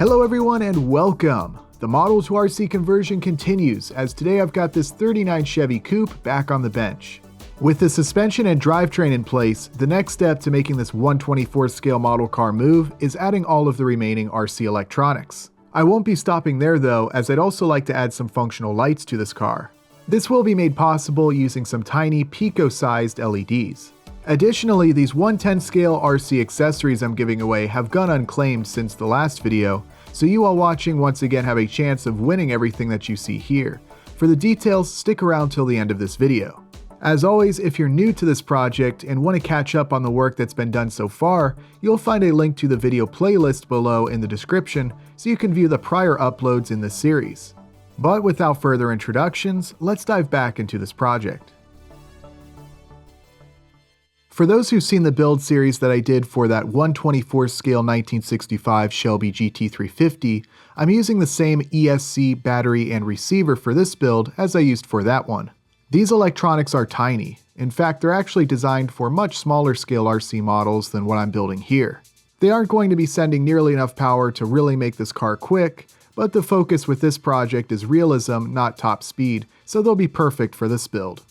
Hello everyone and welcome! The Model to RC conversion continues, as today I've got this 39 Chevy Coupe back on the bench. With the suspension and drivetrain in place, the next step to making this 1/24 scale model car move is adding all of the remaining RC electronics. I won't be stopping there though, as I'd also like to add some functional lights to this car. This will be made possible using some tiny pico-sized LEDs. Additionally, these 1/10 scale RC accessories I'm giving away have gone unclaimed since the last video, so you all watching once again have a chance of winning everything that you see here. For the details, stick around till the end of this video. As always, if you're new to this project and want to catch up on the work that's been done so far, you'll find a link to the video playlist below in the description so you can view the prior uploads in this series. But without further introductions, let's dive back into this project. For those who've seen the build series that I did for that 1/24 scale 1965 Shelby GT350, I'm using the same ESC battery and receiver for this build as I used for that one. These electronics are tiny. In fact, they're actually designed for much smaller scale RC models than what I'm building here. They aren't going to be sending nearly enough power to really make this car quick, but the focus with this project is realism, not top speed, so they'll be perfect for this build.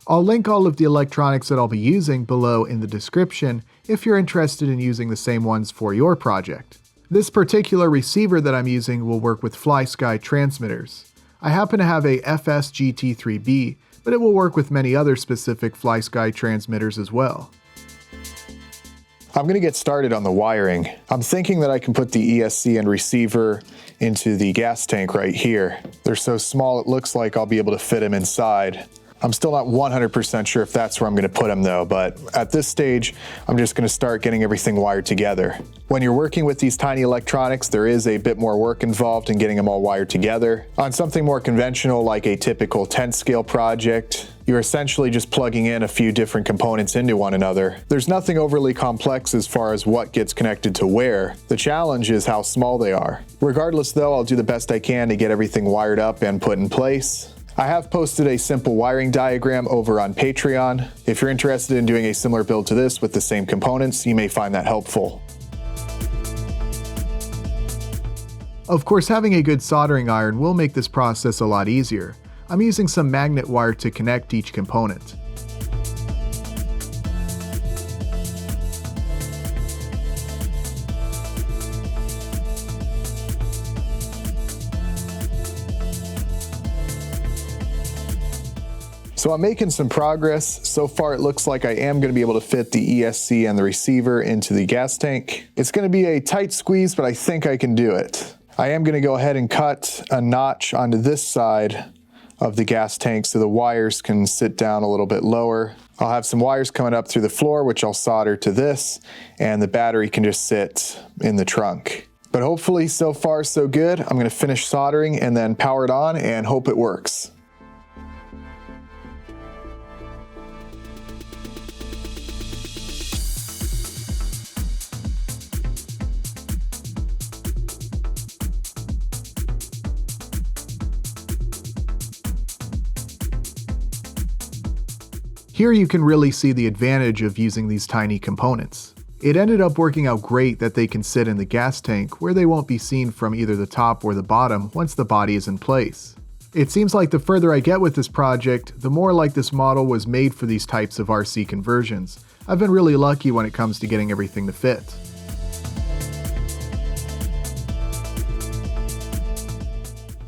I'll link all of the electronics that I'll be using below in the description if you're interested in using the same ones for your project. This particular receiver that I'm using will work with FlySky transmitters. I happen to have a FS-GT3B, but it will work with many other specific FlySky transmitters as well. I'm going to get started on the wiring. I'm thinking that I can put the ESC and receiver into the gas tank right here. They're so small it looks like I'll be able to fit them inside. I'm still not 100% sure if that's where I'm going to put them though, but at this stage, I'm just going to start getting everything wired together. When you're working with these tiny electronics, there is a bit more work involved in getting them all wired together. On something more conventional like a typical 10 scale project, you're essentially just plugging in a few different components into one another. There's nothing overly complex as far as what gets connected to where. The challenge is how small they are. Regardless though, I'll do the best I can to get everything wired up and put in place. I have posted a simple wiring diagram over on Patreon. If you're interested in doing a similar build to this with the same components, you may find that helpful. Of course, having a good soldering iron will make this process a lot easier. I'm using some magnet wire to connect each component. So I'm making some progress. So far it looks like I am going to be able to fit the ESC and the receiver into the gas tank. It's going to be a tight squeeze, but I think I can do it. I am going to go ahead and cut a notch onto this side of the gas tank so the wires can sit down a little bit lower. I'll have some wires coming up through the floor, which I'll solder to this, and the battery can just sit in the trunk. But hopefully so far so good. I'm going to finish soldering and then power it on and hope it works. Here you can really see the advantage of using these tiny components. It ended up working out great that they can sit in the gas tank where they won't be seen from either the top or the bottom once the body is in place. It seems like the further I get with this project, the more like this model was made for these types of RC conversions. I've been really lucky when it comes to getting everything to fit.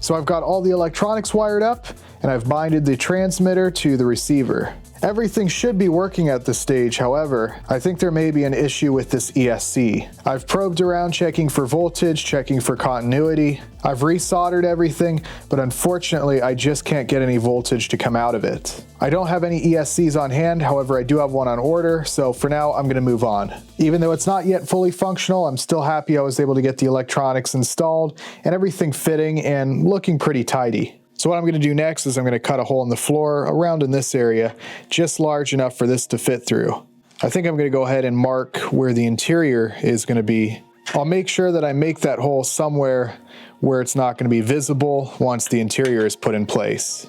So I've got all the electronics wired up and I've binded the transmitter to the receiver. Everything should be working at this stage, however, I think there may be an issue with this ESC. I've probed around checking for voltage, checking for continuity. I've resoldered everything, but unfortunately I just can't get any voltage to come out of it. I don't have any ESCs on hand, however I do have one on order, so for now I'm gonna move on. Even though it's not yet fully functional, I'm still happy I was able to get the electronics installed and everything fitting and looking pretty tidy. So what I'm going to do next is I'm going to cut a hole in the floor around in this area, just large enough for this to fit through. I think I'm going to go ahead and mark where the interior is going to be. I'll make sure that I make that hole somewhere where it's not going to be visible once the interior is put in place.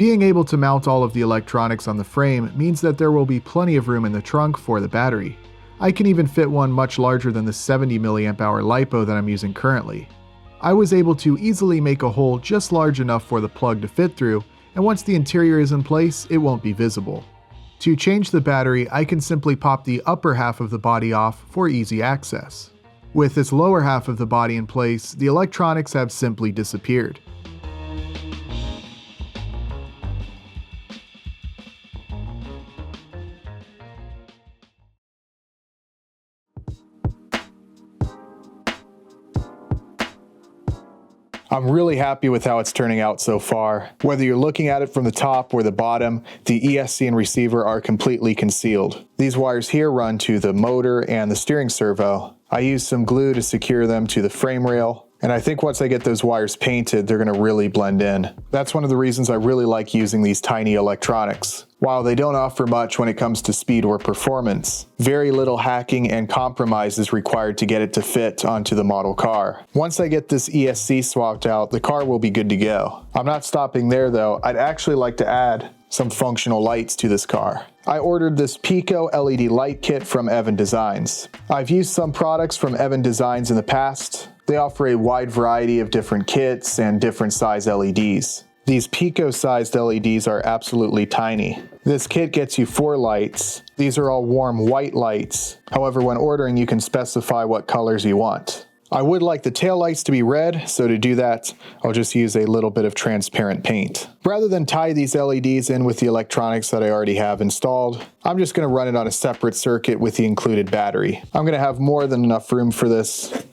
Being able to mount all of the electronics on the frame means that there will be plenty of room in the trunk for the battery. I can even fit one much larger than the 70 mAh LiPo that I'm using currently. I was able to easily make a hole just large enough for the plug to fit through, and once the interior is in place, it won't be visible. To change the battery, I can simply pop the upper half of the body off for easy access. With this lower half of the body in place, the electronics have simply disappeared. I'm really happy with how it's turning out so far. Whether you're looking at it from the top or the bottom, the ESC and receiver are completely concealed. These wires here run to the motor and the steering servo. I used some glue to secure them to the frame rail, and I think once I get those wires painted, they're going to really blend in. That's one of the reasons I really like using these tiny electronics. While they don't offer much when it comes to speed or performance, very little hacking and compromise is required to get it to fit onto the model car. Once I get this ESC swapped out, the car will be good to go. I'm not stopping there though. I'd actually like to add some functional lights to this car. I ordered this Pico LED light kit from Evan Designs. I've used some products from Evan Designs in the past. They offer a wide variety of different kits and different size LEDs. These Pico-sized LEDs are absolutely tiny. This kit gets you 4 lights. These are all warm white lights. However, when ordering, you can specify what colors you want. I would like the taillights to be red, so to do that, I'll just use a little bit of transparent paint. Rather than tie these LEDs in with the electronics that I already have installed, I'm just going to run it on a separate circuit with the included battery. I'm going to have more than enough room for this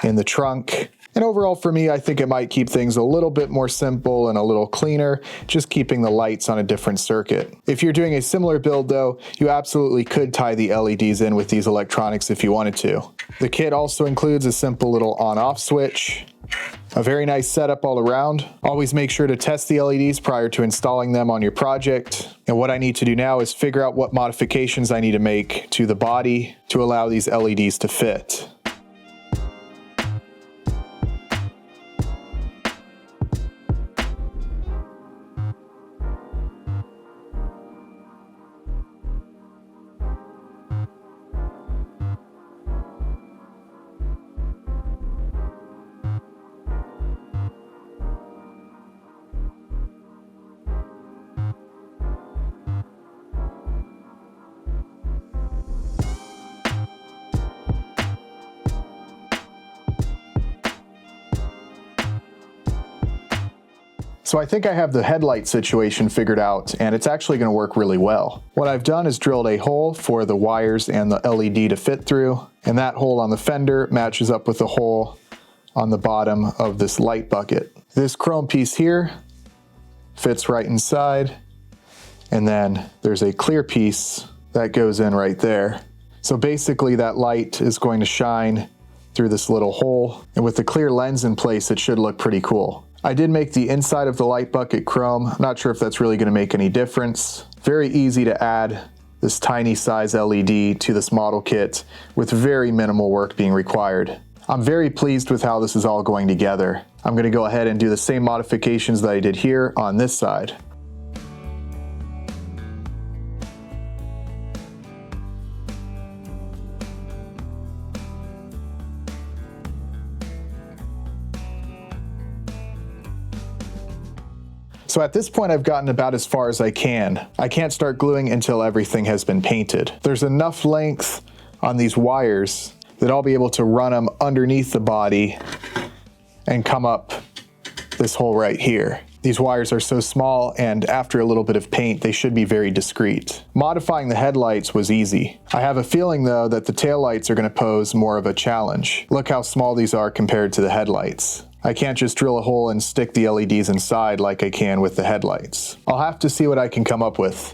in the trunk. And overall for me, I think it might keep things a little bit more simple and a little cleaner, just keeping the lights on a different circuit. If you're doing a similar build though, you absolutely could tie the LEDs in with these electronics if you wanted to. The kit also includes a simple little on-off switch, a very nice setup all around. Always make sure to test the LEDs prior to installing them on your project. And what I need to do now is figure out what modifications I need to make to the body to allow these LEDs to fit. So I think I have the headlight situation figured out, and it's actually going to work really well. What I've done is drilled a hole for the wires and the LED to fit through, and that hole on the fender matches up with the hole on the bottom of this light bucket. This chrome piece here fits right inside, and then there's a clear piece that goes in right there. So basically that light is going to shine through this little hole, and with the clear lens in place, it should look pretty cool. I did make the inside of the light bucket chrome. Not sure if that's really going to make any difference. Very easy to add this tiny size LED to this model kit with very minimal work being required. I'm very pleased with how this is all going together. I'm going to go ahead and do the same modifications that I did here on this side. So at this point I've gotten about as far as I can. I can't start gluing until everything has been painted. There's enough length on these wires that I'll be able to run them underneath the body and come up this hole right here. These wires are so small, and after a little bit of paint, they should be very discreet. Modifying the headlights was easy. I have a feeling though that the taillights are going to pose more of a challenge. Look how small these are compared to the headlights. I can't just drill a hole and stick the LEDs inside like I can with the headlights. I'll have to see what I can come up with.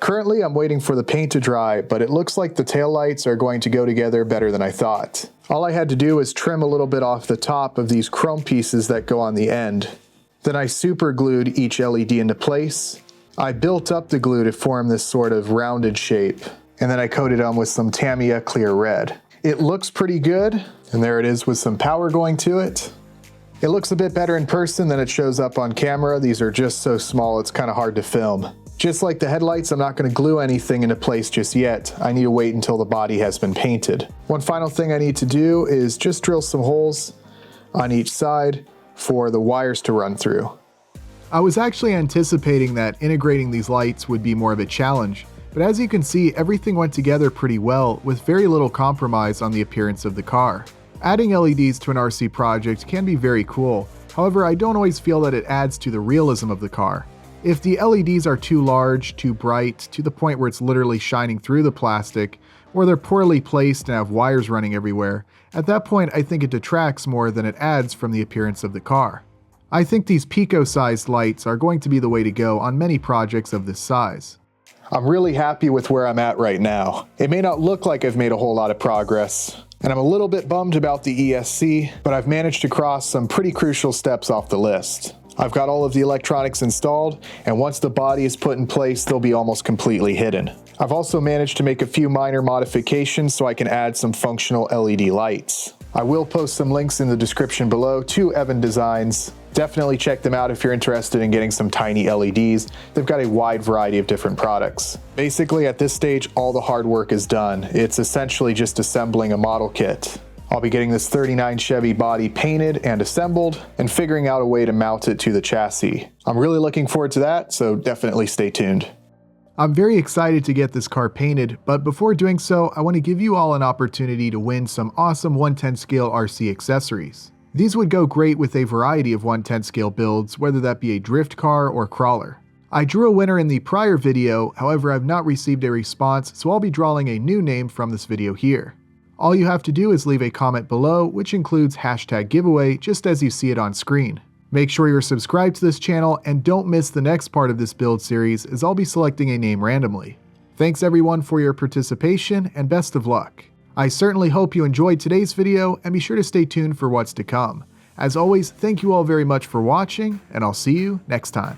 Currently, I'm waiting for the paint to dry, but it looks like the taillights are going to go together better than I thought. All I had to do was trim a little bit off the top of these chrome pieces that go on the end. Then I super glued each LED into place. I built up the glue to form this sort of rounded shape, and then I coated them with some Tamiya clear red. It looks pretty good, and there it is with some power going to it. It looks a bit better in person than it shows up on camera. These are just so small, it's kind of hard to film. Just like the headlights, I'm not going to glue anything into place just yet. I need to wait until the body has been painted. One final thing I need to do is just drill some holes on each side for the wires to run through. I was actually anticipating that integrating these lights would be more of a challenge, but as you can see, everything went together pretty well with very little compromise on the appearance of the car. Adding LEDs to an RC project can be very cool, however I don't always feel that it adds to the realism of the car. If the LEDs are too large, too bright, to the point where it's literally shining through the plastic, or they're poorly placed and have wires running everywhere, at that point I think it detracts more than it adds from the appearance of the car. I think these pico-sized lights are going to be the way to go on many projects of this size. I'm really happy with where I'm at right now. It may not look like I've made a whole lot of progress, and I'm a little bit bummed about the ESC, but I've managed to cross some pretty crucial steps off the list. I've got all of the electronics installed, and once the body is put in place, they'll be almost completely hidden. I've also managed to make a few minor modifications so I can add some functional LED lights. I will post some links in the description below to Evan Designs. Definitely check them out if you're interested in getting some tiny LEDs. They've got a wide variety of different products. Basically, at this stage, all the hard work is done. It's essentially just assembling a model kit. I'll be getting this 39 Chevy body painted and assembled and figuring out a way to mount it to the chassis. I'm really looking forward to that, so definitely stay tuned. I'm very excited to get this car painted, but before doing so, I want to give you all an opportunity to win some awesome 1/10 scale RC accessories. These would go great with a variety of 1/10 scale builds, whether that be a drift car or crawler. I drew a winner in the prior video, however I've not received a response, so I'll be drawing a new name from this video here. All you have to do is leave a comment below, which includes #giveaway, just as you see it on screen. Make sure you're subscribed to this channel and don't miss the next part of this build series, as I'll be selecting a name randomly. Thanks everyone for your participation and best of luck. I certainly hope you enjoyed today's video and be sure to stay tuned for what's to come. As always, thank you all very much for watching, and I'll see you next time.